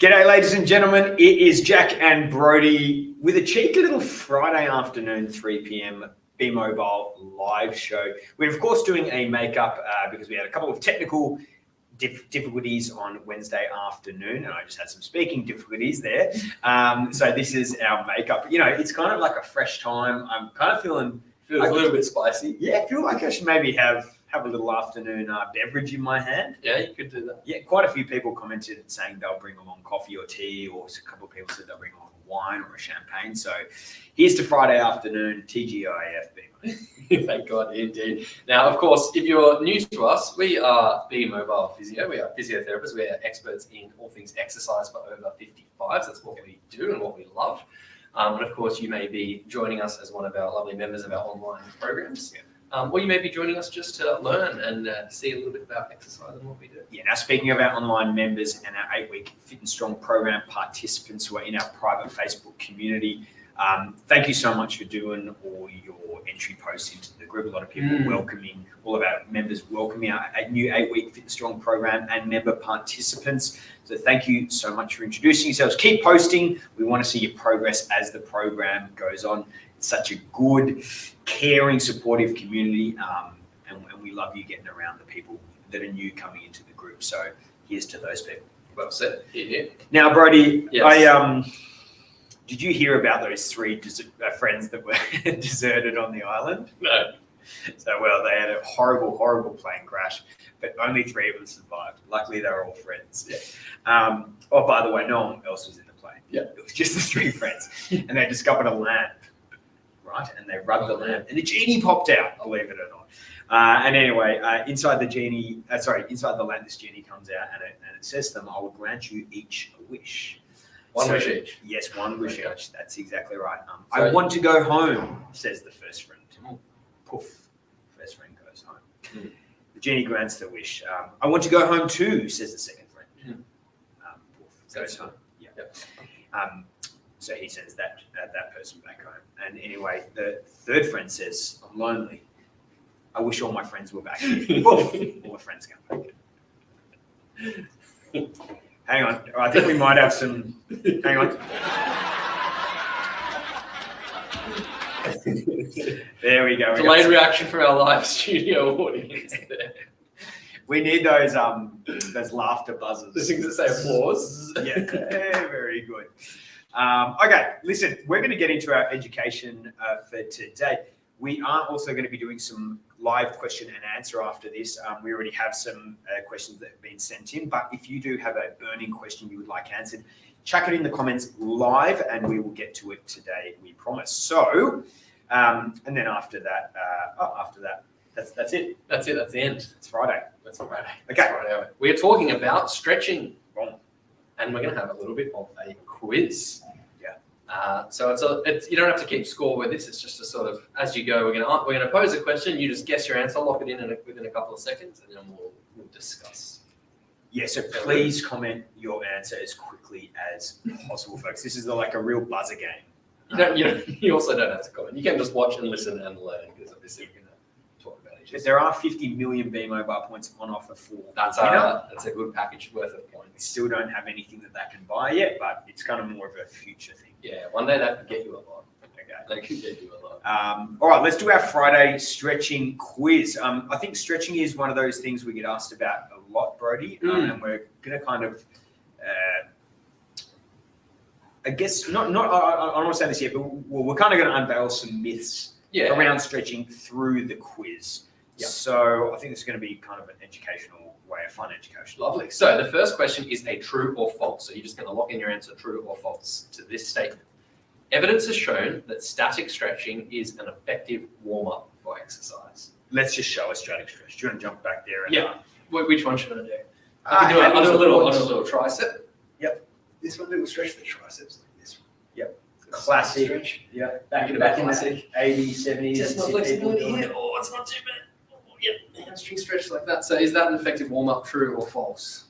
G'day, ladies and gentlemen. It is Jack and Brody with a cheeky little Friday afternoon, 3 p.m. Be Mobile live show. We're, of course, doing a makeup because we had a couple of technical difficulties on Wednesday afternoon, and I just had some speaking difficulties there. So this is our makeup. You know, it's kind of like a fresh time. I'm kind of feels a little bit spicy. Yeah, I feel like I should maybe have a little afternoon beverage in my hand. Yeah, you could do that. Yeah, quite a few people commented saying they'll bring along coffee or tea, or a couple of people said they'll bring along wine or a champagne. So here's to Friday afternoon, TGIF. Thank God, indeed. Now, of course, if you're new to us, we are Be Mobile Physio. We are physiotherapists. We are experts in all things exercise for over 55s. That's what we do and what we love. And of course, you may be joining us as one of our lovely members of our online programs. Yeah. Or you may be joining us just to learn and see a little bit about exercise and what we do. Yeah, now speaking of our online members and our 8-week Fit and Strong program participants who are in our private Facebook community, thank you so much for doing all your entry posts into the group. A lot of people welcoming, all of our members welcoming our new 8-week Fit and Strong program and member participants. So thank you so much for introducing yourselves. Keep posting. We want to see your progress as the program goes on. It's such a good, caring, supportive community, and we love you getting around the people that are new coming into the group. So here's to those people. Well said. Yeah. Now, Brody, yes. Did you hear about those 3 friends that were deserted on the island? No. So, well, they had a horrible, horrible plane crash, but only 3 of them survived. Luckily, they were all friends. Yeah. Oh, by the way, no one else was in the plane. Yeah. It was just the 3 friends. And they discovered a lamp, right? And they rubbed the lamp, and the genie popped out, believe it or not. And anyway, inside the lamp, this genie comes out, and it says to them, "I will grant you each a wish." One wish each? Yes, one wish each. That's exactly right. I want to go home, says the first friend. Poof, first friend goes home. The genie grants the wish. I want to go home too, says the second friend. Poof, goes home. Yeah. Yep. So he sends that person back home. And anyway, the third friend says, "I'm lonely. I wish all my friends were back here." Poof, all my friends come back. Hang on. I think we might have some. Hang on. There we go. Delayed reaction from our live studio audience there. We need those laughter buzzers. The things that say applause. Yeah, very good. Okay, listen, we're going to get into our education for today. We are also going to be doing some live question and answer after this. We already have some questions that have been sent in, but if you do have a burning question you would like answered, chuck it in the comments live and we will get to it today, we promise. So, and then after that, that's it. That's it, that's the end. It's Friday. That's Friday. Okay. Friday. We're talking about stretching. And we're going to have a little bit of a quiz. So it's you don't have to keep score with this. It's just a sort of as you go. We're going to pose a question. You just guess your answer, lock it in within a couple of seconds, and then we'll discuss. Yeah. So please comment your answer as quickly as possible, folks. This is like a real buzzer game. You also don't have to comment. You can just watch and listen and learn because obviously we're going to talk about it. There are 50 million Be Mobile points on offer for that's a good package worth of points. We still don't have anything that can buy yet, but it's kind of more of a future thing. Yeah, one day that could get you a lot. Okay. That could get you a lot. All right, let's do our Friday stretching quiz. I think stretching is one of those things we get asked about a lot, Brody, and we're going to kind of, I guess, I don't want to say this yet, but we're kind of going to unveil some myths around stretching through the quiz. Yep. So I think it's going to be kind of an educational way, a fun education. Lovely. So the first question is a true or false. So you're just going to lock in your answer, true or false, to this statement. Evidence has shown that static stretching is an effective warm-up for exercise. Let's just show a static stretch. Do you want to jump back there? Yeah. Which one should I do? I can do it on a little tricep. Yep. This one, little stretch the triceps like this one. Yep. Classic. Stretch. Yeah. Back in the 80s, 70s. Just my flexibility here. Oh, it's not too bad. Yep, hamstring stretch like that. So is that an effective warm-up, true or false?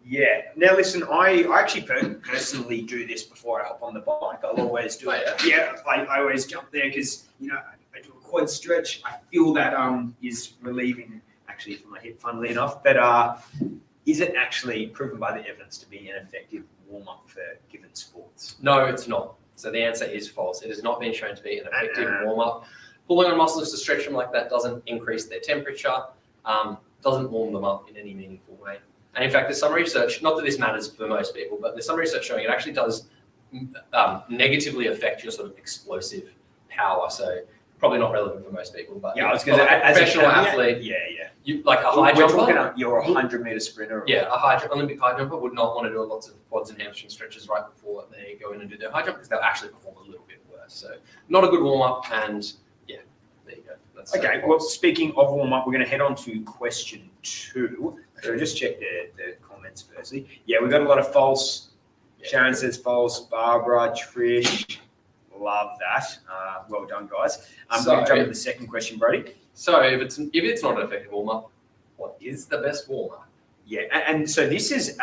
Yeah. Now, listen, I actually personally do this before I hop on the bike. I'll always do it. Yeah, I always jump there because, I do a quad stretch. I feel that is relieving, actually, for my hip, funnily enough. But is it actually proven by the evidence to be an effective warm-up for given sports? No, it's not. So the answer is false. It has not been shown to be an effective warm-up. Pulling on muscles to stretch them like that doesn't increase their temperature, doesn't warm them up in any meaningful way. And in fact, there's some research, not that this matters for most people, but there's some research showing it actually does negatively affect your sort of explosive power. So probably not relevant for most people, but Yeah, I was going to say, as a professional athlete, yeah. you like a high We're jumper. talking you're a 100-meter sprinter. Yeah, Olympic high jumper would not want to do lots of quads and hamstring stretches right before they go in and do their high jump because they'll actually perform a little bit worse. So not a good warm up, and yeah, there you go. That's Okay, well, speaking of warm-up, we're going to head on to question 2. So just check the comments firstly. Yeah, we've got a lot of false. Yeah. Sharon says false. Barbara, Trish, love that. Well done, guys. I'm going to jump to the second question, Brody. So if it's not an effective warm up, what is the best warm up? Yeah, and so this is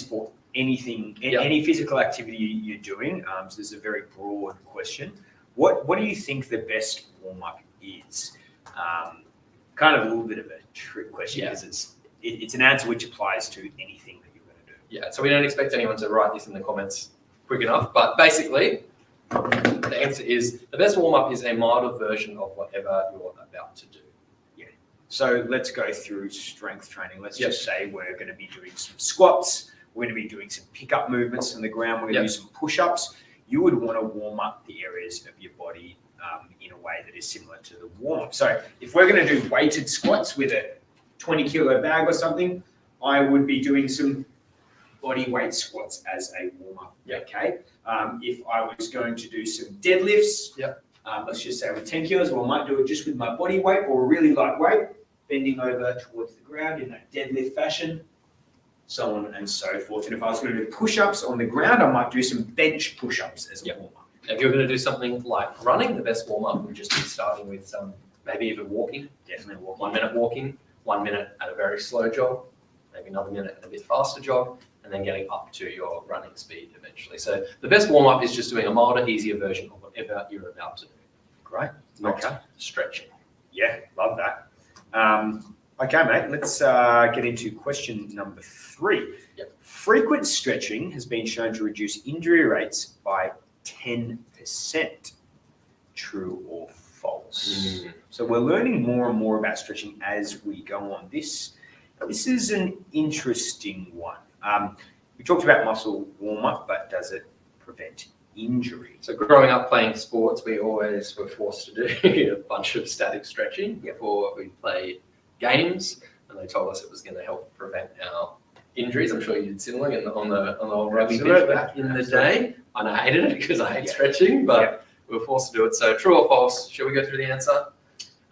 for anything, Yep. any physical activity you're doing. So this is a very broad question. What do you think the best warm-up is? Kind of a little bit of a trick question Yeah. because it's an answer which applies to anything that you're going to do. Yeah, so we don't expect anyone to write this in the comments quick enough, but basically the answer is the best warm up is a milder version of whatever you're about to do. So let's go through strength training. Let's Yep. just say we're going to be doing some squats. We're going to be doing some pickup movements on the ground. We're going to do some push-ups. You would want to warm up the areas of your body in a way that is similar to the warm-up. So if we're going to do weighted squats with a 20-kilo bag or something, I would be doing some body weight squats as a warm-up. Yep. Okay. If I was going to do some deadlifts, Yep. Let's just say with 10 kilos, well, I might do it just with my body weight or really lightweight, bending over towards the ground in that deadlift fashion, so on and so forth. And if I was going to do push-ups on the ground, I might do some bench push-ups as a Yep. warm-up. If you're going to do something like running, the best warm up would just be starting with some, maybe even walking. Definitely walking. 1 minute walking, 1 minute at a very slow jog, maybe another minute at a bit faster jog, and then getting up to your running speed eventually. So the best warm up is just doing a milder, easier version of whatever you're about to do. Great. Not Okay. stretching. Yeah, love that. Okay, mate, let's get into question number 3. Yep. Frequent stretching has been shown to reduce injury rates by 10%. True or false? So we're learning more and more about stretching as we go on. This is an interesting one. We talked about muscle warm-up, but does it prevent injury? So growing up playing sports, we always were forced to do a bunch of static stretching before we played games, and they told us it was going to help prevent our injuries. I'm sure you did similar on the old rugby pitch Absolutely. back in the Absolutely. day, and I hated it because I hate Yeah. stretching, but we were forced to do it. So true or false? Shall we go through the answer?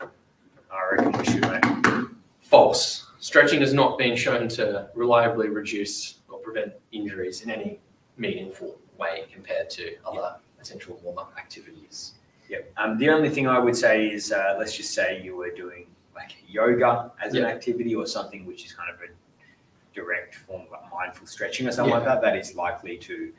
I reckon we should, mate. False. Stretching has not been shown to reliably reduce or prevent injuries in any meaningful way compared to other essential warm-up activities. Yep. The only thing I would say is, let's just say you were doing like yoga as an activity or something which is kind of a direct form of like mindful stretching or something like that. That is likely to,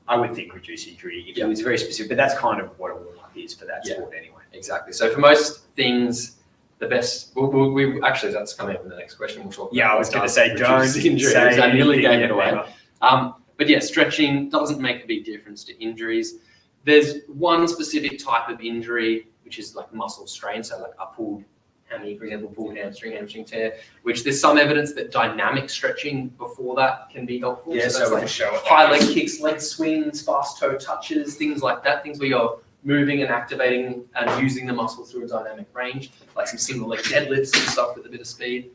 I would think, reduce injury if it was very specific. But that's kind of what a warm-up is for that sport anyway. Exactly. So for most things, the best. We actually that's coming up in the next question. We'll talk. Yeah, about I was what going to does say, reduce don't injuries. say I nearly anything gave it away. yet. But yeah, stretching doesn't make a big difference to injuries. There's one specific type of injury, which is like muscle strain. So like a pulled hammy, for example, pulled hamstring tear, which there's some evidence that dynamic stretching before that can be helpful. Yeah, that's so we'll like just show it. high leg kicks, leg swings, fast toe touches, things like that. Things where you're moving and activating and using the muscle through a dynamic range, like some single leg deadlifts and stuff with a bit of speed.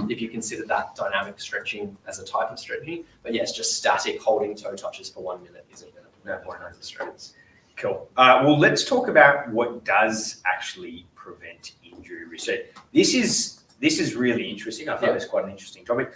If you consider that dynamic stretching as a type of stretching, but yes, just static holding toe touches for 1 minute isn't going to prevent all kinds of strains. Cool. Well, let's talk about what does actually prevent injury risk. So this is really interesting. I thought it was quite an interesting topic.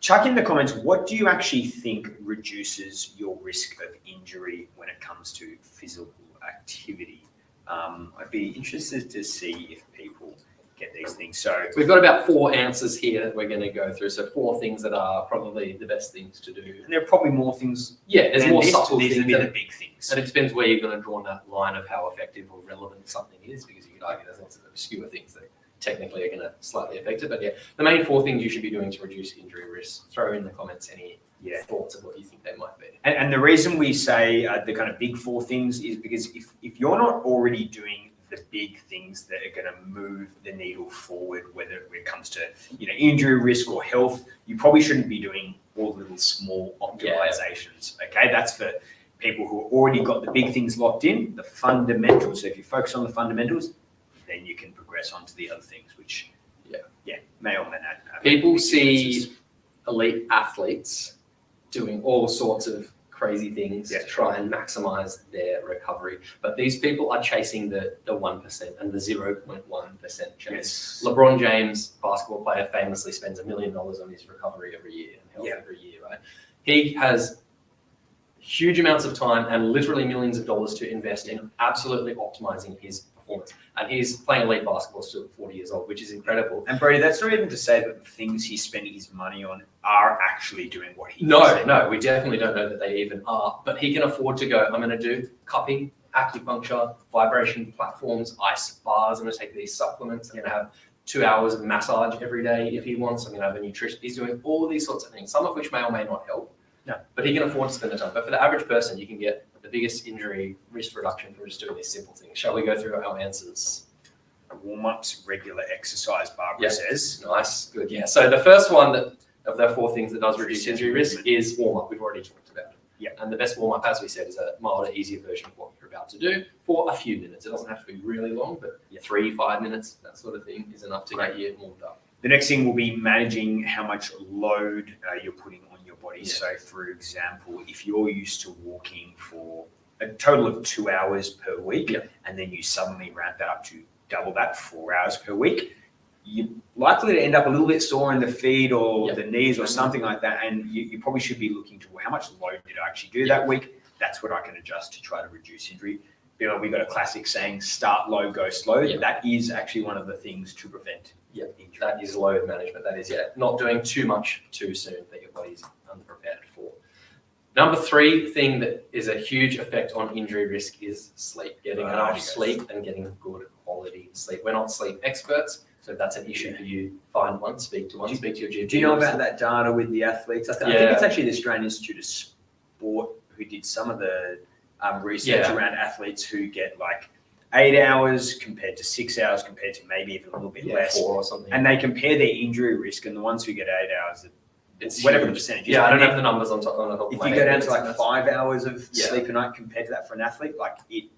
Chuck in the comments, what do you actually think reduces your risk of injury when it comes to physical activity? I'd be interested to see if people get these things. So we've got about 4 answers here that we're going to go through. So 4 things that are probably the best things to do. and there are probably more things. Yeah, there's more subtle These things. are the big things. And it depends where you're going to draw on that line of how effective or relevant something is, because you could argue there's lots of obscure things that technically are going to slightly affect it. But yeah, the main 4 things you should be doing to reduce injury risk. Throw in the comments any Yeah. thoughts of what you think they might be. And the reason we say the kind of big four things is because if you're not already doing the big things that are going to move the needle forward, whether it comes to injury risk or health, you probably shouldn't be doing all the little small optimizations. Okay, that's for people who have already got the big things locked in, the fundamentals. So if you focus on the fundamentals, then you can progress on to the other things, which may or may not have People big see differences. elite athletes doing all sorts of crazy things to try and maximize their recovery. But these people are chasing the 1% and the 0.1% chase. Yes. LeBron James, basketball player, famously spends $1 million on his recovery every year and health every year, right? He has huge amounts of time and literally millions of dollars to invest in absolutely optimizing his performance. And he's playing elite basketball still at 40 years old, which is incredible. And Brody, that's not even to say that the things he's spending his money on are actually doing what he No, we definitely don't know that they even are. But he can afford to go, I'm going to do cupping, acupuncture, vibration platforms, ice bars. I'm going to take these supplements. I'm going to have 2 hours of massage every day if he wants. I'm going to have a nutrition. He's doing all these sorts of things, some of which may or may not help. No. But he can afford to spend the time. But for the average person, you can get the biggest injury risk reduction for just doing these simple things. Shall we go through our answers? Warm-ups, regular exercise, Barbara says. Nice, good. Yeah. So the first one of the 4 things that does reduce injury risk is warm-up. We've already talked about it. Yeah. And the best warm-up, as we said, is a milder, easier version of what you're about to do for a few minutes. It doesn't have to be really long, but 3-5 minutes, that sort of thing, is enough to get you warmed up. The next thing will be managing how much load you're putting on your body. Yeah. So, for example, if you're used to walking for a total of 2 hours per week, and then you suddenly ramp that up to double that, 4 hours per week, you're likely to end up a little bit sore in the feet or the knees or something like that. And you probably should be looking to, well, how much load did I actually do that week? That's what I can adjust to try to reduce injury. We got a classic saying, start low, go slow. Yeah. That is actually one of the things to prevent injury. That is load management. That is, not doing too much too soon that your body's underprepared for. Number 3 thing that is a huge effect on injury risk is sleep. Getting enough sleep and getting good quality sleep. We're not sleep experts, so if that's an issue for you, find one, speak to your GP. Do you know about that data with the athletes? I think it's actually the Australian Institute of Sport who did some of the research around athletes who get like 8 hours compared to 6 hours compared to maybe even a little bit less. 4 or something. And they compare their injury risk, and the ones who get 8 hours, it's whatever huge. the percentage is. Yeah, I don't have the numbers on top of If my you head, go down to but like 5 hours of sleep a night compared to that for an athlete, like the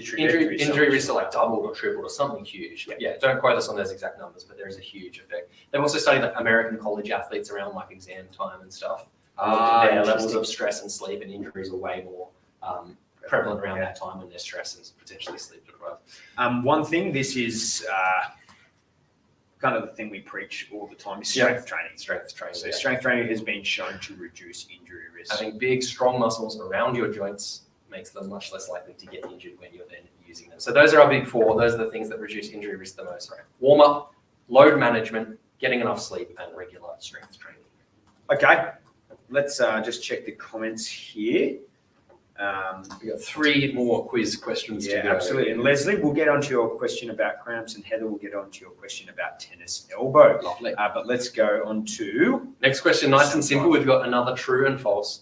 trajectory injury risks are like doubled or tripled or something huge. Yeah, don't quote us on those exact numbers, but there is a huge effect. They've also studied like American college athletes around like exam time and stuff. Their levels of stress and sleep and injuries are way more prevalent around that time when they're stressed and potentially sleep deprived. One thing, this is kind of the thing we preach all the time, is strength training. So strength training has been shown to reduce injury risk. Having big, strong muscles around your joints makes them much less likely to get injured when you're then using them. So those are our big 4. Those are the things that reduce injury risk the most. Warm up, load management, getting enough sleep, and regular strength training. Okay, let's just check the comments here. We've got 3 more quiz questions to go. Absolutely. And Leslie, we'll get onto your question about cramps, and Heather will get onto your question about tennis elbow. Lovely. But let's go on to... Next question, nice and simple. We've got another true and false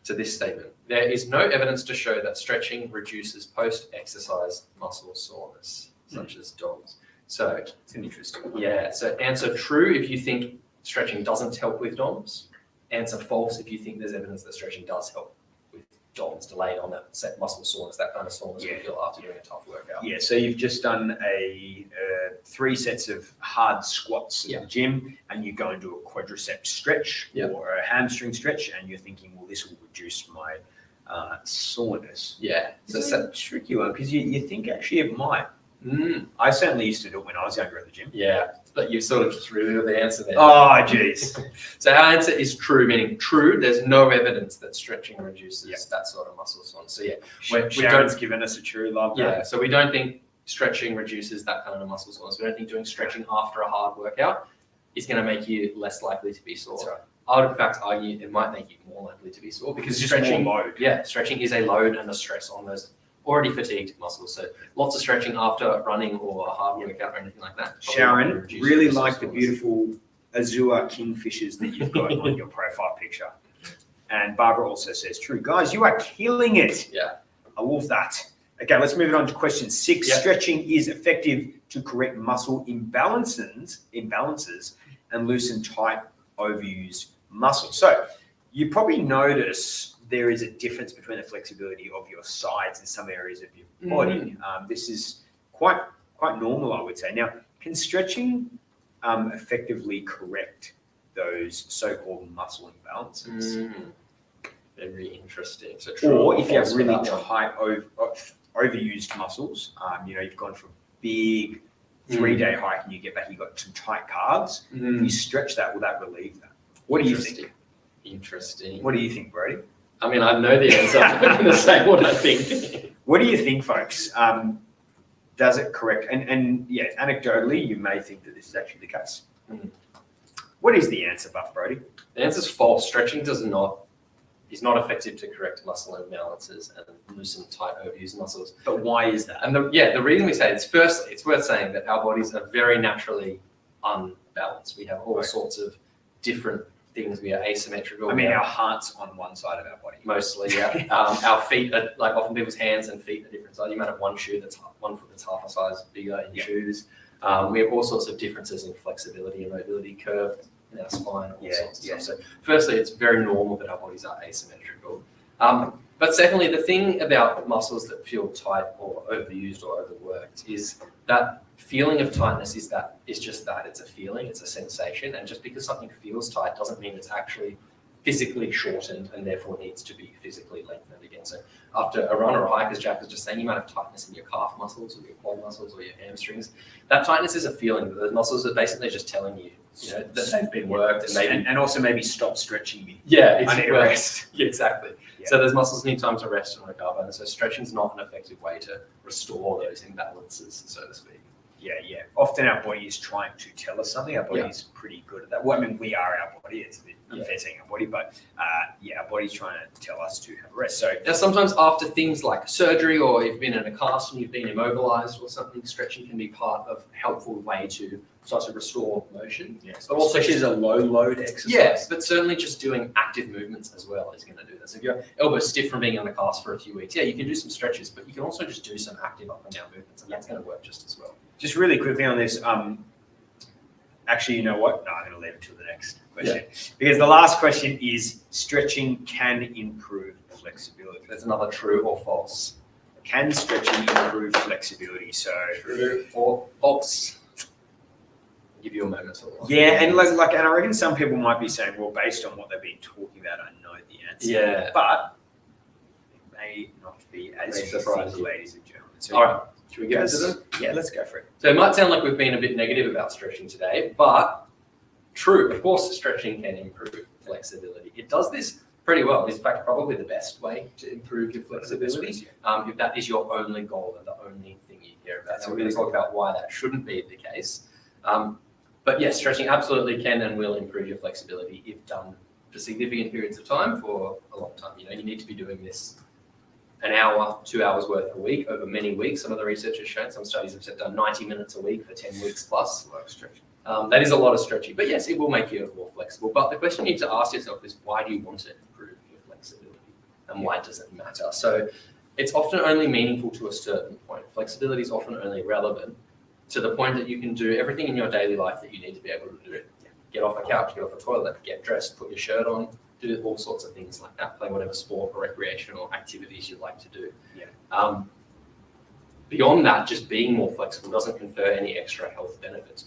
to this statement. There is no evidence to show that stretching reduces post-exercise muscle soreness, such as DOMS. So it's an interesting one. Yeah, so answer true if you think stretching doesn't help with DOMS. Answer false if you think there's evidence that stretching does help with DOMS, delayed on that set muscle soreness, that kind of soreness you feel after doing a tough workout. Yeah, so you've just done 3 sets of hard squats at the gym, and you go into a quadricep stretch or a hamstring stretch, and you're thinking, well, this will reduce my soreness. Yeah. So it's a tricky one, because you think actually it might. I certainly used to do it when I was younger at the gym. Yeah, but you sort of just revealed the answer there. Oh, jeez. So our answer is true, meaning true. There's no evidence that stretching reduces that sort of muscle soreness. So Sharon's given us a true love. Yeah, so we don't think stretching reduces that kind of muscle soreness. We don't think doing stretching after a hard workout is going to make you less likely to be sore. That's right. I would in fact argue it might make you more likely to be sore because It's stretching, more load. Yeah, stretching is a load and a stress on those already fatigued muscles. So lots of stretching after running or a hard workout or anything like that. Sharon, really like the beautiful azure kingfishers that you've got on your profile picture. And Barbara also says, true. Guys, you are killing it. Yeah. I love that. Okay, let's move it on to question 6. Yeah. Stretching is effective to correct muscle imbalances and loosen tight, overused muscles. So you probably notice there is a difference between the flexibility of your sides in some areas of your body. This is quite normal, I would say. Now, can stretching effectively correct those so-called muscle imbalances? Very interesting. So Or if you have false for really that one. tight, overused muscles, you've gone for a big 3-day hike and you get back, you've got some tight calves. If you stretch that, will that relieve that? What do you think? Interesting. What do you think, Brody? I mean, I know the answer. I'm not going to say what I think. What do you think, folks? Does it correct? And yeah, anecdotally, you may think that this is actually the case. What is the answer, Buff Brody? The answer is false. Stretching is not effective to correct muscle imbalances and loosen tight, overused muscles. But why is that? And the reason we say it is, firstly, it's worth saying that our bodies are very naturally unbalanced. We have all sorts of different things. We are asymmetrical. I mean, our heart's on one side of our body. Mostly, yeah. Our feet are, like, often people's hands and feet are different sizes. You might have one foot that's half a size bigger in shoes. We have all sorts of differences in flexibility and mobility, curve in our spine, all sorts of stuff. So firstly, it's very normal that our bodies are asymmetrical. But secondly, the thing about muscles that feel tight or overused or overworked is that feeling of tightness is just that. It's a feeling, it's a sensation. And just because something feels tight doesn't mean it's actually physically shortened and therefore needs to be physically lengthened again. So after a run or a hike, as Jack was just saying, you might have tightness in your calf muscles or your quad muscles or your hamstrings. That tightness is a feeling. The muscles are basically just telling you, that they've been worked and also maybe stop stretching me. Yeah, I need a rest. Yeah, exactly. Yeah. So those muscles need time to rest and recover. And so stretching is not an effective way to restore those imbalances, so to speak. Yeah. Often our body is trying to tell us something. Our body is pretty good at that. Well, I mean, we are our body. It's a bit unfair saying our body, but our body's trying to tell us to have a rest. So now, sometimes after things like surgery or you've been in a cast and you've been immobilized or something, stretching can be part of a helpful way to start to restore motion. Yes, but also especially as a low load exercise. Yes, but certainly just doing active movements as well is going to do this. If your elbow's stiff from being in the cast for a few weeks, you can do some stretches, but you can also just do some active up and down movements, and that's going to work just as well. Just really quickly on this, actually, you know what? No, I'm going to leave it till the next question. Because the last question is, stretching can improve flexibility. That's another true or false. Can stretching improve flexibility? So true or false. Give you a moment to look. Yeah, and and I reckon some people might be saying, well, based on what they've been talking about, I know the answer. Yeah. But it may not be as May surprise you. ladies and gentlemen. So all right. Should we get into them? Yeah, let's go for it. So it might sound like we've been a bit negative about stretching today, but true. Of course, stretching can improve flexibility. It does this pretty well. It's in fact probably the best way to improve your flexibility. If that is your only goal and the only thing you care about. So we're going to talk about why that shouldn't be the case. But yes, stretching absolutely can and will improve your flexibility if done for significant periods of time for a long time. You need to be doing this an hour, 2 hours worth a week over many weeks. Some of the research has shown, some studies have said done 90 minutes a week for 10 weeks plus. A lot of stretching. That is a lot of stretching, but yes, it will make you more flexible. But the question you need to ask yourself is, why do you want to improve your flexibility? And why does it matter? So it's often only meaningful to a certain point. Flexibility is often only relevant to the point that you can do everything in your daily life that you need to be able to do it. Get off a couch, get off a toilet, get dressed, put your shirt on, do all sorts of things like that, play whatever sport or recreational activities you'd like to do. Beyond that, just being more flexible doesn't confer any extra health benefits.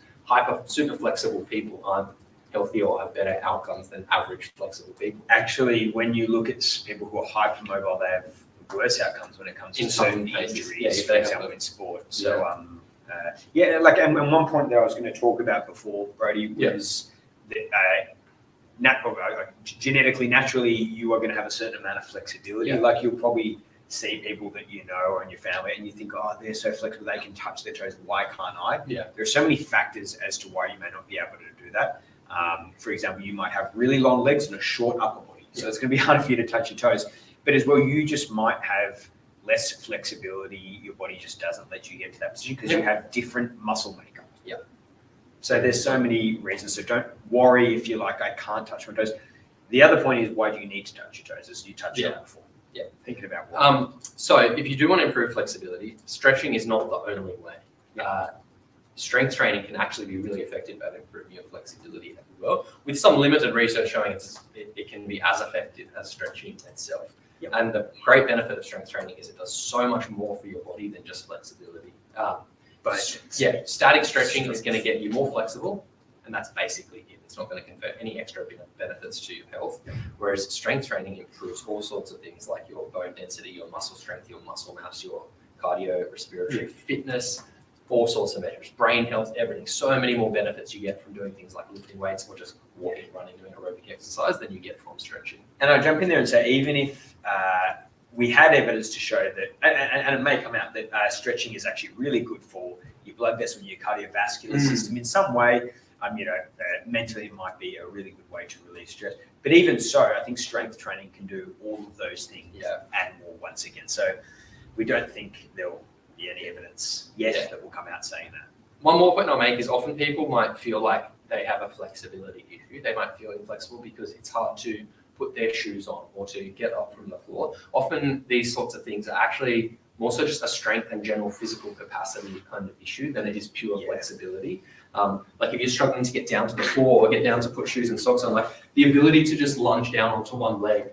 Super flexible people aren't healthier or have better outcomes than average flexible people. Actually, when you look at people who are hypermobile, they have worse outcomes when it comes to certain injuries, for example, in sport. So, and one point that I was going to talk about before, Brody, was that genetically, naturally, you are going to have a certain amount of flexibility. Like you'll probably see people that you know or in your family and you think, oh, they're so flexible, they can touch their toes, why can't I? There are so many factors as to why you may not be able to do that. For example, you might have really long legs and a short upper body, so it's going to be harder for you to touch your toes. But as well, you just might have less flexibility. Your body just doesn't let you get to that position because you have different muscle makeup. So there's so many reasons. So don't worry if you're like, I can't touch my toes. The other point is, why do you need to touch your toes? As you touched on before. Yeah. Thinking about what. So if you do want to improve flexibility, stretching is not the only way. Strength training can actually be really effective at improving your flexibility as well, with some limited research showing it can be as effective as stretching itself. Yep. And the great benefit of strength training is it does so much more for your body than just flexibility. Static stretching is going to get you more flexible, and that's basically it. It's not going to confer any extra benefits to your health. Whereas strength training improves all sorts of things like your bone density, your muscle strength, your muscle mass, your cardio, respiratory fitness, all sorts of measures, brain health, everything. So many more benefits you get from doing things like lifting weights or just walking, running, doing aerobic exercise than you get from stretching. And I'll jump in there and say, even if we had evidence to show that, and it may come out that stretching is actually really good for your blood vessel and your cardiovascular system in some way. Mentally it might be a really good way to relieve stress. But even so, I think strength training can do all of those things and more once again. So we don't think there'll be any evidence yet that will come out saying that. One more point I'll make is often people might feel like they have a flexibility issue. They might feel inflexible because it's hard to put their shoes on or to get up from the floor. Often these sorts of things are actually more so just a strength and general physical capacity kind of issue than it is pure flexibility. Like if you're struggling to get down to the floor or get down to put shoes and socks on, like the ability to just lunge down onto one leg,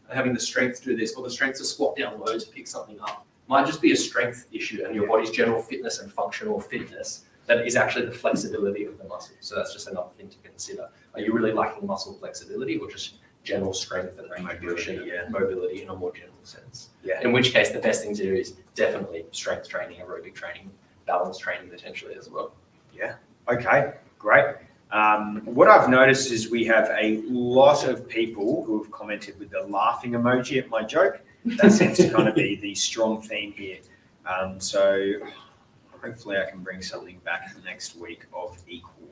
having the strength to do this or the strength to squat down low to pick something up might just be a strength issue and your body's general fitness and functional fitness that is actually the flexibility of the muscle. So that's just another thing to consider. Are you really lacking muscle flexibility or just general strength and range of motion and mobility in a more general sense? In which case the best thing to do is definitely strength training, aerobic training, balance training potentially as well. Okay, great. What I've noticed is we have a lot of people who have commented with the laughing emoji at my joke. That seems to kind of be the strong theme here. So hopefully I can bring something back next week of equal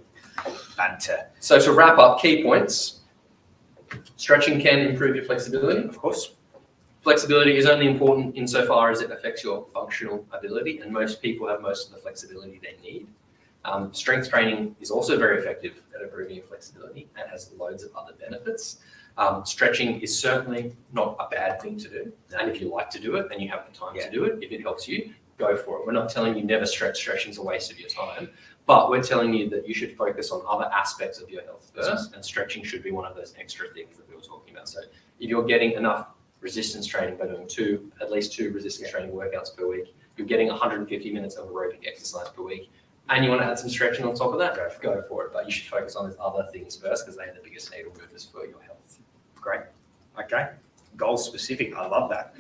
banter. So to wrap up, key points. Stretching can improve your flexibility. Of course. Flexibility is only important insofar as it affects your functional ability, and most people have most of the flexibility they need. Strength training is also very effective at improving your flexibility and has loads of other benefits. Stretching is certainly not a bad thing to do. And if you like to do it and you have the time to do it, if it helps you, go for it. We're not telling you never stretch. Stretching is a waste of your time. But we're telling you that you should focus on other aspects of your health first, and stretching should be one of those extra things that we were talking about. So if you're getting enough resistance training by doing at least two resistance training workouts per week, you're getting 150 minutes of aerobic exercise per week, and you want to add some stretching on top of that, go for it. But you should focus on those other things first because they are the biggest needle movers for your health. Great. Okay. Goal specific. I love that.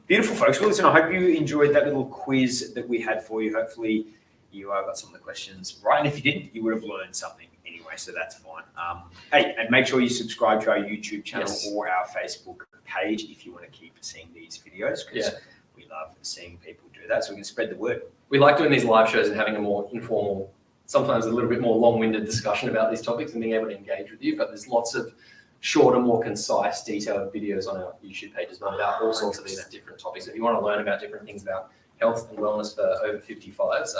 Beautiful, folks. Well, listen, I hope you enjoyed that little quiz that we had for you. Hopefully you got some of the questions right. And if you didn't, you would have learned something anyway, so that's fine. Hey, and make sure you subscribe to our YouTube channel or our Facebook page if you want to keep seeing these videos, because we love seeing people do that, so we can spread the word. We like doing these live shows and having a more informal, sometimes a little bit more long-winded discussion about these topics and being able to engage with you, but there's lots of shorter, more concise, detailed videos on our YouTube pages about all sorts of these different topics. If you want to learn about different things about health and wellness for over 55s,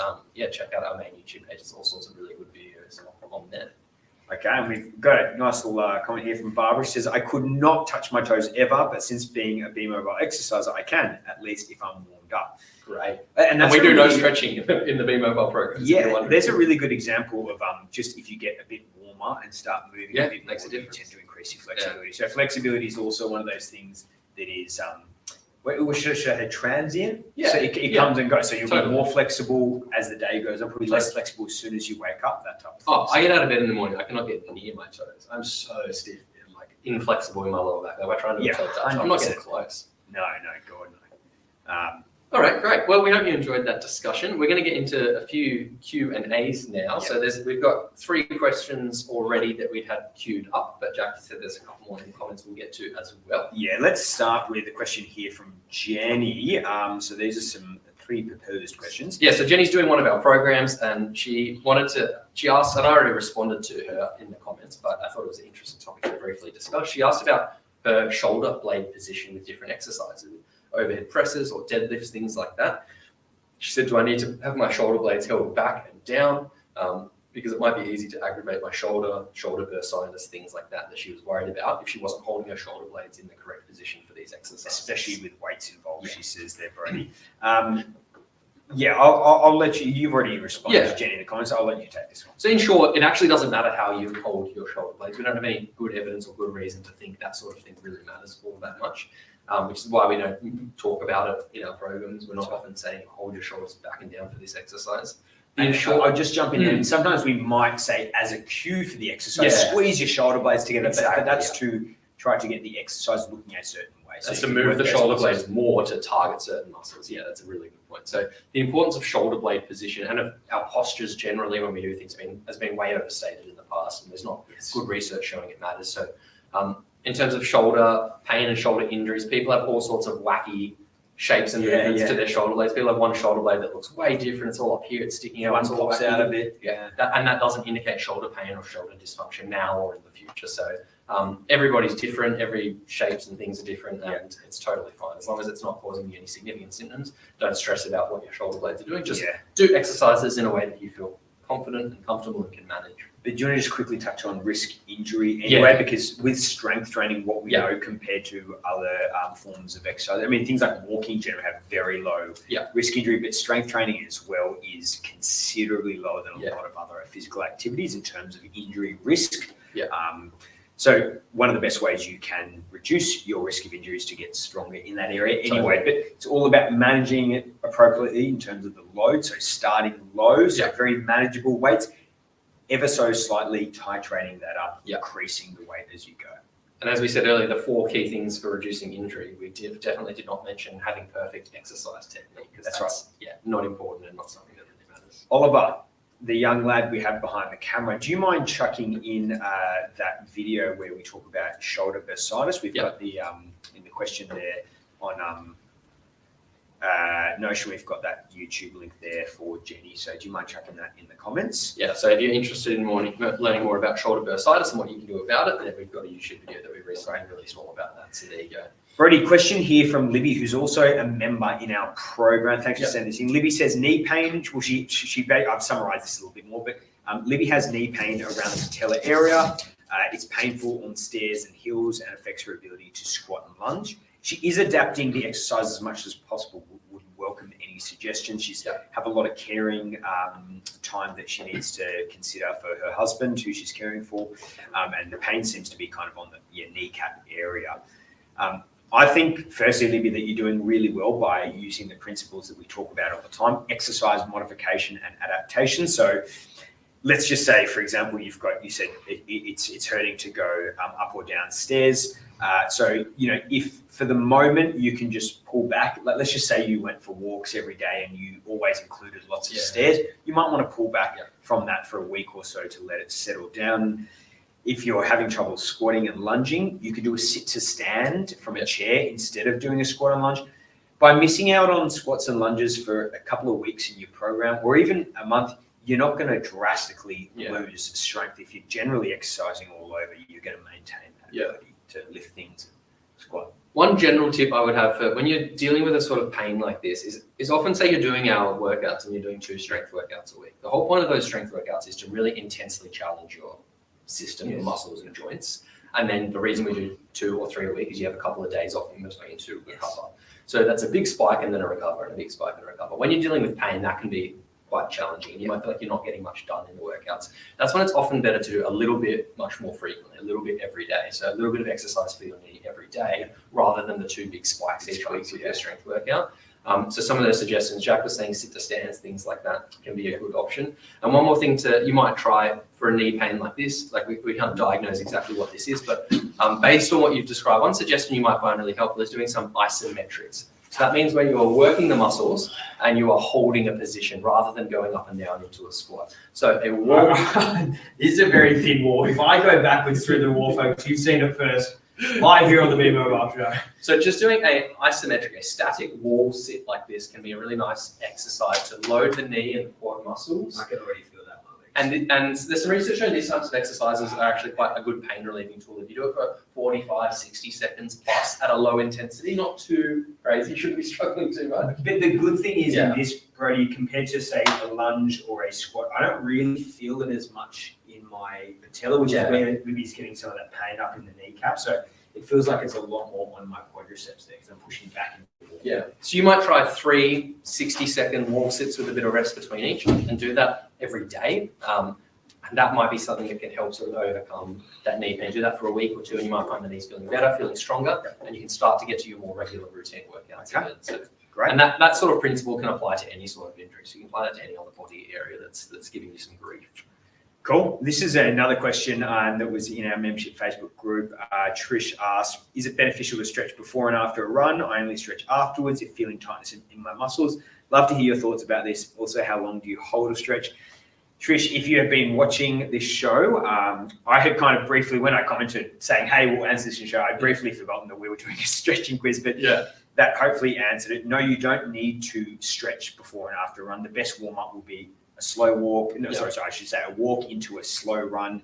check out our main YouTube page. There's all sorts of really good videos on there. Okay, and we've got a nice little comment here from Barbara. She says, I could not touch my toes ever, but since being a Be Mobile exerciser, I can, at least if I'm warmed up. Great. And we do no stretching in the Be Mobile program. Yeah, there's a really good example of just if you get a bit warmer and start moving a bit makes more, a difference. You tend to increase your flexibility. So flexibility is also one of those things that is, should I say transient? So it comes and goes. So you'll be more flexible as the day goes on, probably less flexible as soon as you wake up, that type of thing. I get out of bed in the morning. I cannot get near my toes. I'm so stiff and inflexible in my lower back. Like I try to do a toe touch. I'm not getting close. No, God, no. All right, great. Well, we hope you enjoyed that discussion. We're going to get into a few Q&As now. So we've got 3 questions already that we had queued up, but Jack said there's a couple more in the comments we'll get to as well. Yeah, let's start with a question here from Jenny. So these are some 3 proposed questions. Yeah, so Jenny's doing one of our programs and she asked, and I already responded to her in the comments, but I thought it was an interesting topic to briefly discuss. She asked about her shoulder blade position with different exercises, overhead presses or deadlifts, things like that. She said, do I need to have my shoulder blades held back and down? because it might be easy to aggravate my shoulder bursitis, things like that she was worried about if she wasn't holding her shoulder blades in the correct position for these exercises. Especially with weights involved, she says there, Brody. Yeah, I'll let you. You've already responded to Jenny in the comments. I'll let you take this one. So in short, it actually doesn't matter how you hold your shoulder blades. We don't have any good evidence or good reason to think that sort of thing really matters all that much, which is why we don't talk about it in our programs. We're not often saying hold your shoulders back and down for this exercise. And I'll just jump in there. Sometimes we might say as a cue for the exercise, squeeze your shoulder blades together. But that's to try to get the exercise looking a certain way. That's to move the shoulder blades more to target certain muscles. Yeah, that's a really good point. So the importance of shoulder blade position and of our postures generally when we do things has been way overstated in the past, and there's not good research showing it matters. So in terms of shoulder pain and shoulder injuries, people have all sorts of wacky shapes and movements to their shoulder blades. People have one shoulder blade that looks way different. It's all up here. It's sticking out. One pops out a bit. That doesn't indicate shoulder pain or shoulder dysfunction now or in the future. So everybody's different. Every shapes and things are different, and it's totally fine as long as it's not causing you any significant symptoms. Don't stress about what your shoulder blades are doing. Just do exercises in a way that you feel confident and comfortable and can manage. But do you want to just quickly touch on risk injury anyway? Because with strength training, what we know compared to other forms of exercise, I mean, things like walking generally have very low risk injury, but strength training as well is considerably lower than a lot of other physical activities in terms of injury risk. So one of the best ways you can reduce your risk of injury is to get stronger in that area anyway. But it's all about managing it appropriately in terms of the load. So starting low, so very manageable weights, ever so slightly titrating that up, increasing the weight as you go. And as we said earlier, the 4 key things for reducing injury, we definitely did not mention having perfect exercise technique, because that's right. Not important and not something that really matters. Oliver, the young lad we have behind the camera, do you mind chucking in that video where we talk about shoulder bursitis? We've got the in the question there on Notion, we've got that YouTube link there for Jenny. So do you mind chucking that in the comments? Yeah, so if you're interested in learning more about shoulder bursitis and what you can do about it, then we've got a YouTube video that we recently released all about that. So there you go. Brody, question here from Libby, who's also a member in our program. Thanks for sending this in. Libby says knee pain. Well, I've summarized this a little bit more, but Libby has knee pain around the patella area. It's painful on stairs and hills and affects her ability to squat and lunge. She is adapting the exercise as much as possible. Would welcome any suggestions. She's have a lot of caring time that she needs to consider for her husband, who she's caring for, and the pain seems to be kind of on the kneecap area. I think, firstly, Libby, that you're doing really well by using the principles that we talk about all the time: exercise modification and adaptation. So let's just say, for example, you said it's hurting to go up or down stairs. So, if for the moment you can just pull back, let's just say you went for walks every day and you always included lots of stairs, you might want to pull back from that for a week or so to let it settle down. If you're having trouble squatting and lunging, you could do a sit to stand from a chair instead of doing a squat and lunge. By missing out on squats and lunges for a couple of weeks in your program or even a month, you're not going to drastically lose strength. If you're generally exercising all over, you're going to maintain that ability to lift things and squat. One general tip I would have for when you're dealing with a sort of pain like this is often say you're doing our workouts and you're doing 2 strength workouts a week. The whole point of those strength workouts is to really intensely challenge your system, your muscles and joints. And then the reason we do 2 or 3 a week is you have a couple of days off in between to recover. So that's a big spike and then a recover and a big spike and a recover. When you're dealing with pain, that can be quite challenging. You might feel like you're not getting much done in the workouts. That's when it's often better to do a little bit much more frequently, a little bit every day. So a little bit of exercise for your knee every day rather than the 2 big spikes each week with your strength workout. So some of those suggestions, Jack was saying sit to stands, things like that can be a good option. And one more thing you might try for a knee pain like this, like we can't diagnose exactly what this is, but based on what you've described, one suggestion you might find really helpful is doing some isometrics. So that means where you are working the muscles and you are holding a position rather than going up and down into a squat. So a wall. This is a very thin wall. If I go backwards through the wall, folks, you've seen it first. Live here on the Be Mobile Show. So just doing a isometric, a static wall sit like this can be a really nice exercise to load the knee and the quad muscles. I can already feel that. And there's some research showing these types of exercises are actually quite a good pain relieving tool. If you do it for 45, 60 seconds plus at a low intensity, not too crazy, you shouldn't be struggling too much. But the good thing is in this, Brody, compared to say a lunge or a squat, I don't really feel it as much in my patella, which is where maybe he's getting some of that pain up in the kneecap. So it feels like it's a lot more on my quadriceps there because I'm pushing back. Yeah. So you might try 3 60-second wall sits with a bit of rest between each and do that every day. And that might be something that can help sort of overcome that knee pain. Do that for a week or two and you might find the knee's feeling better, feeling stronger, and you can start to get to your more regular routine workouts. Okay. So, Great. and that sort of principle can apply to any sort of injury. So you can apply that to any other body area that's giving you some grief. Cool. This is another question that was in our membership Facebook group. Trish asked, is it beneficial to stretch before and after a run? I only stretch afterwards if feeling tightness in my muscles. Love to hear your thoughts about this. Also, how long do you hold a stretch? Trish, if you have been watching this show, I had kind of briefly, when I commented saying, hey, we'll answer this show, I'd briefly forgotten that we were doing a stretching quiz, but that hopefully answered it. No, you don't need to stretch before and after a run. The best warm-up will be a slow walk. No, sorry, I should say a walk into a slow run,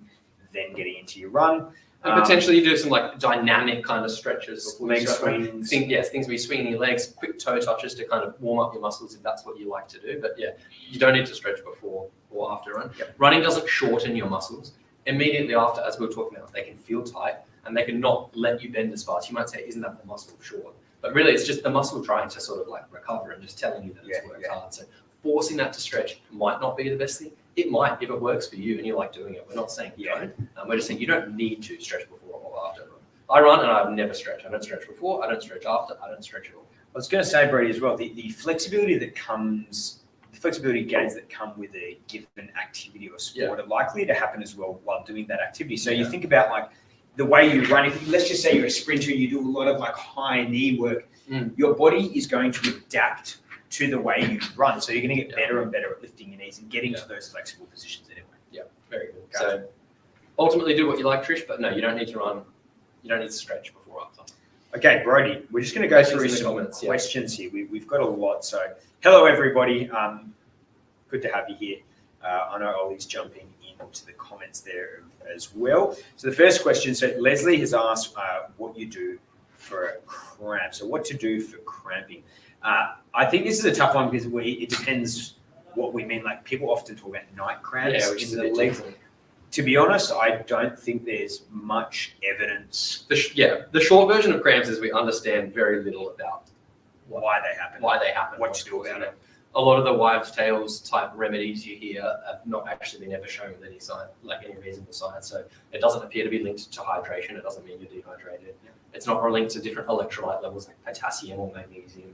then getting into your run. And potentially you do some like dynamic kind of stretches. Leg swings. Things where you're swinging your legs, quick toe touches to kind of warm up your muscles if that's what you like to do. But yeah, you don't need to stretch before or after a run. Yep. Running doesn't shorten your muscles. Immediately after, as we were talking about, they can feel tight and they can not let you bend as fast. You might say, isn't that the muscle short? But really it's just the muscle trying to sort of like recover and just telling you that it's worked hard. So forcing that to stretch might not be the best thing. It might if it works for you and you like doing it. We're not saying you don't. We're just saying you don't need to stretch before or after. I run and I never stretch. I don't stretch before. I don't stretch after. I don't stretch at all. I was going to say, Brady, as well, the flexibility that comes, the flexibility gains that come with a given activity or sport are likely to happen as well while doing that activity. So you think about like the way you run. If let's just say you're a sprinter, you do a lot of like high knee work. Your body is going to adapt to the way you run. So you're going to get better and better at lifting your knees and getting to those flexible positions anyway. Yeah, very good. So ultimately do what you like, Trish, but no, you don't need to run. You don't need to stretch before or after. Okay, Brody, we're just going to go through some questions here. We've got a lot. So hello, everybody. Good to have you here. I know Ollie's jumping into the comments there as well. So the first question, so Leslie has asked what you do for a cramp. So what to do for cramping. I think this is a tough one because it depends what we mean. Like people often talk about night cramps which in the legs. To be honest, I don't think there's much evidence. The short version of cramps is we understand very little about why they happen, what to do about it. A lot of the wives' tales type remedies you hear have not actually been ever shown with any science, like any reasonable science. So it doesn't appear to be linked to hydration. It doesn't mean you're dehydrated. It's not linked to different electrolyte levels like potassium or magnesium.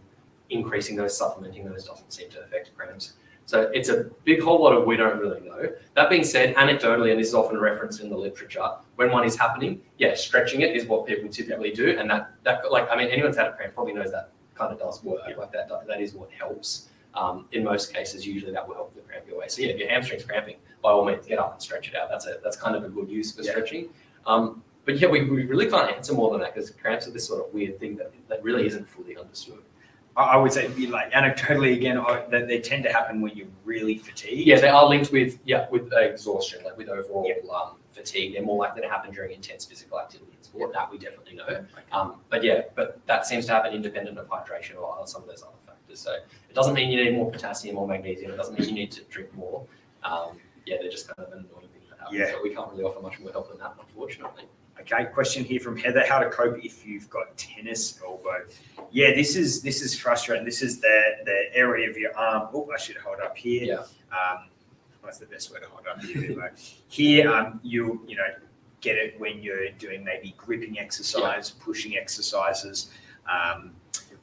Increasing those, supplementing those doesn't seem to affect cramps. So it's a big whole lot of we don't really know. That being said, anecdotally, and this is often referenced in the literature, when one is happening, stretching it is what people typically do. And that like, I mean, anyone's had a cramp probably knows that kind of does work. Like that is what helps. In most cases, usually that will help the cramp go away. So if your hamstring's cramping, by all means, get up and stretch it out. That's kind of a good use for stretching. But we really can't answer more than that because cramps are this sort of weird thing that really isn't fully understood. I would say, like anecdotally again, they tend to happen when you're really fatigued. Yeah, they are linked with exhaustion, like with overall fatigue. They're more likely to happen during intense physical activity in sport. That we definitely know. But that seems to happen independent of hydration or some of those other factors. So it doesn't mean you need more potassium or magnesium. It doesn't mean you need to drink more. They're just kind of an annoying thing that happens. But we can't really offer much more help than that, unfortunately. Okay, question here from Heather: how to cope if you've got tennis elbow? Yeah, this is frustrating. This is the area of your arm. Oh, I should hold up here. Yeah. What's the best way to hold up here? Here, you get it when you're doing maybe gripping exercise, pushing exercises.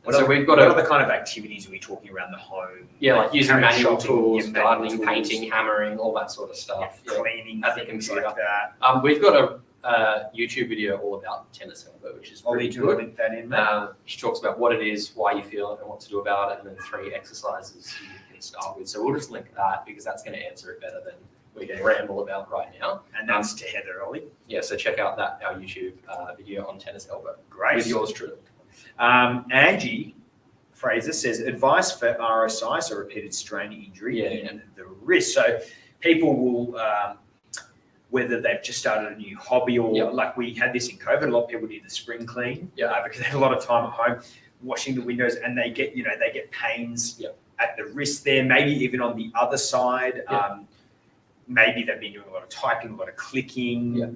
What other kind of activities are we talking around the home? Yeah, like using manual tools, gardening, painting, hammering, all that sort of stuff. Cleaning, at the computer. like that. We've got a YouTube video all about tennis elbow, which is really good. Link that in there. She talks about what it is, why you feel it, and what to do about it, and then 3 exercises you can start with. So we'll just link that because that's going to answer it better than we can ramble about right now. And that's to Heather, Ollie. Yeah, so check out our YouTube video on tennis elbow. Great. With yours truly. Angie Fraser says, advice for RSI, so repeated strain injury in the wrist. So people will, whether they've just started a new hobby or like we had this in COVID, a lot of people do the spring clean because they had a lot of time at home washing the windows and they get pains at the wrist there, maybe even on the other side. Yeah. Maybe they've been doing a lot of typing, a lot of clicking, Yeah.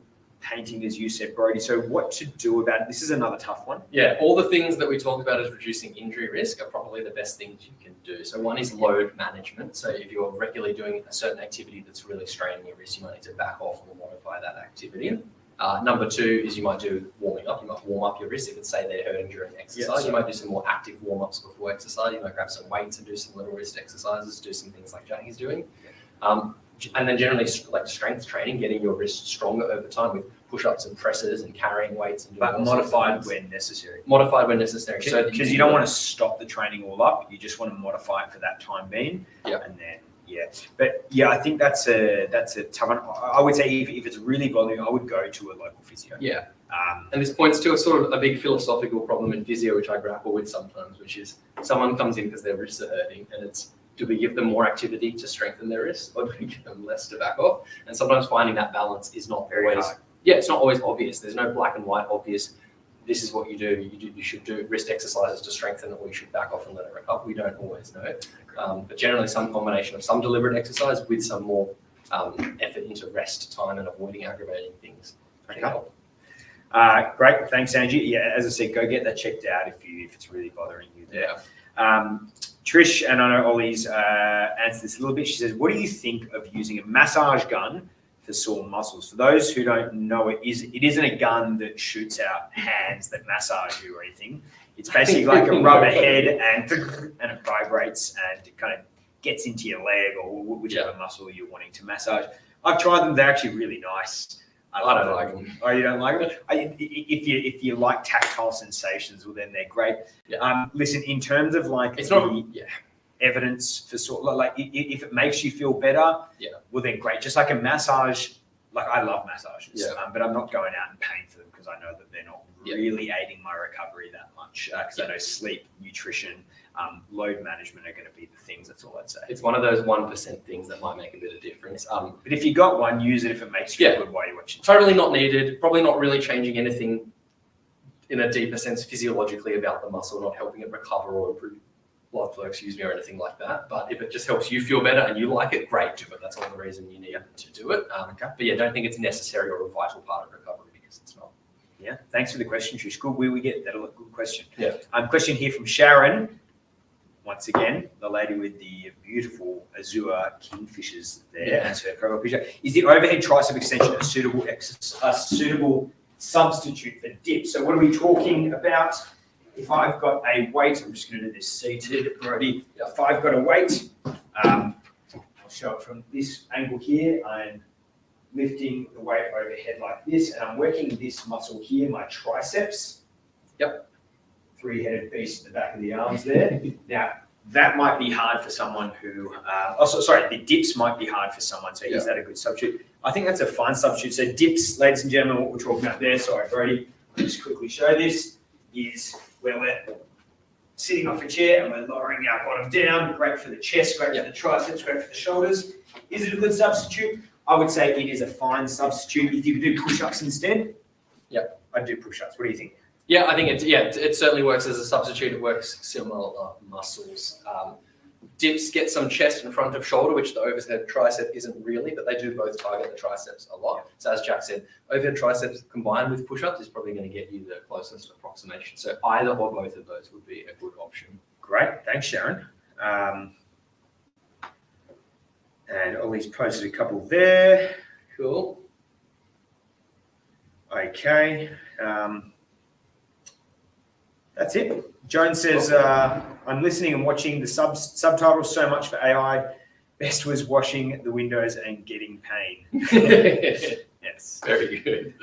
painting, as you said, Brody. So what to do about it? This is another tough one. Yeah, all the things that we talked about as reducing injury risk are probably the best things you can do. So one is load management. So if you're regularly doing a certain activity that's really straining your wrist, you might need to back off or modify that activity. Number two is you might do warming up. You might warm up your wrist if it's, say, they're hurting during exercise. You might do some more active warm-ups before exercise. You might grab some weights and do some little wrist exercises, do some things like Jackie's doing. And then generally like strength training, getting your wrist stronger over time with push-ups and presses and carrying weights. And doing But modified when necessary. Modified when necessary. So Because you don't want to stop the training all up. You just want to modify it for that time being. Yeah. And then, But yeah, I think that's a tough one. I would say if it's really bothering, I would go to a local physio. Yeah. And this points to a sort of a big philosophical problem in physio, which I grapple with sometimes, which is someone comes in because their wrists are hurting, and it's, do we give them more activity to strengthen their wrists, or do we give them less to back off? And sometimes finding that balance is not Very always, hard. it's not always obvious. There's no black and white obvious, this is what you do. You should do wrist exercises to strengthen it, or you should back off and let it recover. We don't always know. But generally some combination of some deliberate exercise with some more effort into rest time and avoiding aggravating things. Okay. Great, thanks, Angie. Yeah, as I said, go get that checked out if it's really bothering you there. Trish, and I know Ollie's answered this a little bit. She says, what do you think of using a massage gun for sore muscles? For those who don't know, it isn't a gun that shoots out hands that massage you or anything. It's basically like a rubber head and it vibrates and it kind of gets into your leg or whichever muscle you're wanting to massage. I've tried them. They're actually really nice. I don't like them. Oh, you don't like them? If you like tactile sensations, well, then they're great. Yeah. Listen, in terms of like evidence for sort like if it makes you feel better, well then great. Just like a massage, like I love massages, but I'm not going out and paying for them because I know that they're not really aiding my recovery that much. Because I know sleep, nutrition, load management are going to be the things. That's all I'd say. It's one of those 1% things that might make a bit of difference. But if you got one, use it if it makes you feel good while you're watching. Totally not needed. Probably not really changing anything in a deeper sense physiologically about the muscle, not helping it recover or improve blood flow, or anything like that. But if it just helps you feel better and you like it, great, do it. That's all the reason you need to do it. But yeah, don't think it's necessary or a vital part of recovery because it's not. Yeah, thanks for the question, Trish. Good, we get that. A good question. Yeah. Question here from Sharon. Once again, the lady with the beautiful azure kingfishers there as her profile picture. Is the overhead tricep extension a suitable substitute for dips? So what are we talking about? If I've got a weight, I'm just going to do this seated, Brody. If I've got a weight, I'll show it from this angle here. I'm lifting the weight overhead like this, and I'm working this muscle here, my triceps. Yep. Three-headed beast at the back of the arms there. Now, that might be hard for someone who, the dips might be hard for someone, so is that a good substitute? I think that's a fine substitute. So dips, ladies and gentlemen, what we're talking about there, sorry, Brody, I'll just quickly show this, is where we're sitting off a chair and we're lowering our bottom down, great for the chest, great for the triceps, great for the shoulders. Is it a good substitute? I would say it is a fine substitute. If you could do push-ups instead, I'd do push-ups. What do you think? Yeah, I think it certainly works as a substitute. It works similar muscles. Dips get some chest in front of shoulder, which the overhead tricep isn't really, but they do both target the triceps a lot. So as Jack said, overhead triceps combined with push-ups is probably going to get you the closest approximation. So either or both of those would be a good option. Great, thanks, Sharon. And Ollie's posted a couple there. Cool. Okay. That's it. Joan says, I'm listening and watching the subtitles so much for AI. Best was washing the windows and getting pain. Yes. Very good.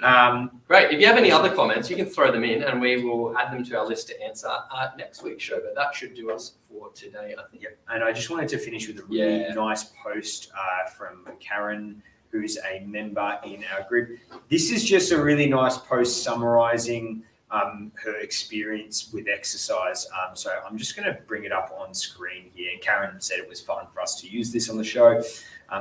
Great. If you have any other comments, you can throw them in and we will add them to our list to answer next week's show. But that should do us for today, I think. Yeah. And I just wanted to finish with a really nice post from Karen, who's a member in our group. This is just a really nice post summarizing her experience with exercise. So I'm just going to bring it up on screen here. Karen said it was fun for us to use this on the show.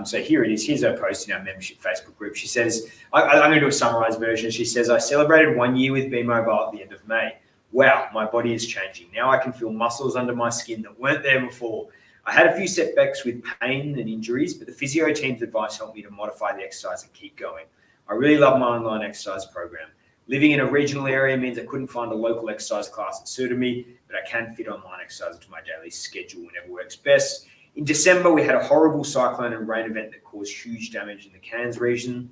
So here it is. Here's her post in our membership Facebook group. She says, I'm going to do a summarized version. She says, I celebrated 1 year with Be Mobile at the end of May. Wow, my body is changing. Now I can feel muscles under my skin that weren't there before. I had a few setbacks with pain and injuries, but the physio team's advice helped me to modify the exercise and keep going. I really love my online exercise program. Living in a regional area means I couldn't find a local exercise class that suited me, but I can fit online exercise into my daily schedule whenever works best. In December, we had a horrible cyclone and rain event that caused huge damage in the Cairns region.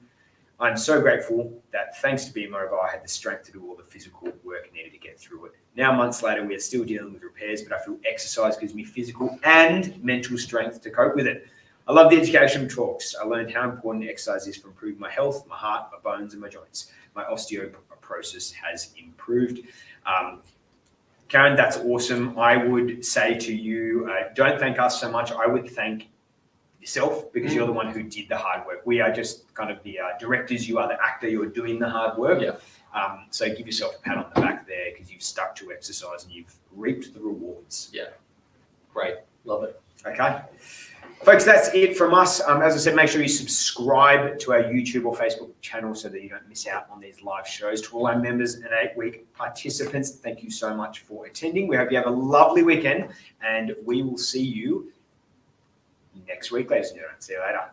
I'm so grateful that thanks to Be Mobile, I had the strength to do all the physical work needed to get through it. Now, months later, we are still dealing with repairs, but I feel exercise gives me physical and mental strength to cope with it. I love the education talks. I learned how important exercise is for improving my health, my heart, my bones, and my joints. My osteoporosis has improved. Karen, that's awesome. I would say to you, don't thank us so much. I would thank yourself because you're the one who did the hard work. We are just kind of the directors. You are the actor. You're doing the hard work. Yeah. So give yourself a pat on the back there because you've stuck to exercise and you've reaped the rewards. Yeah. Great. Love it. Okay. Folks, that's it from us. As I said, make sure you subscribe to our YouTube or Facebook channel so that you don't miss out on these live shows. To all our members and 8-week participants, thank you so much for attending. We hope you have a lovely weekend and we will see you next week, ladies and gentlemen. See you later.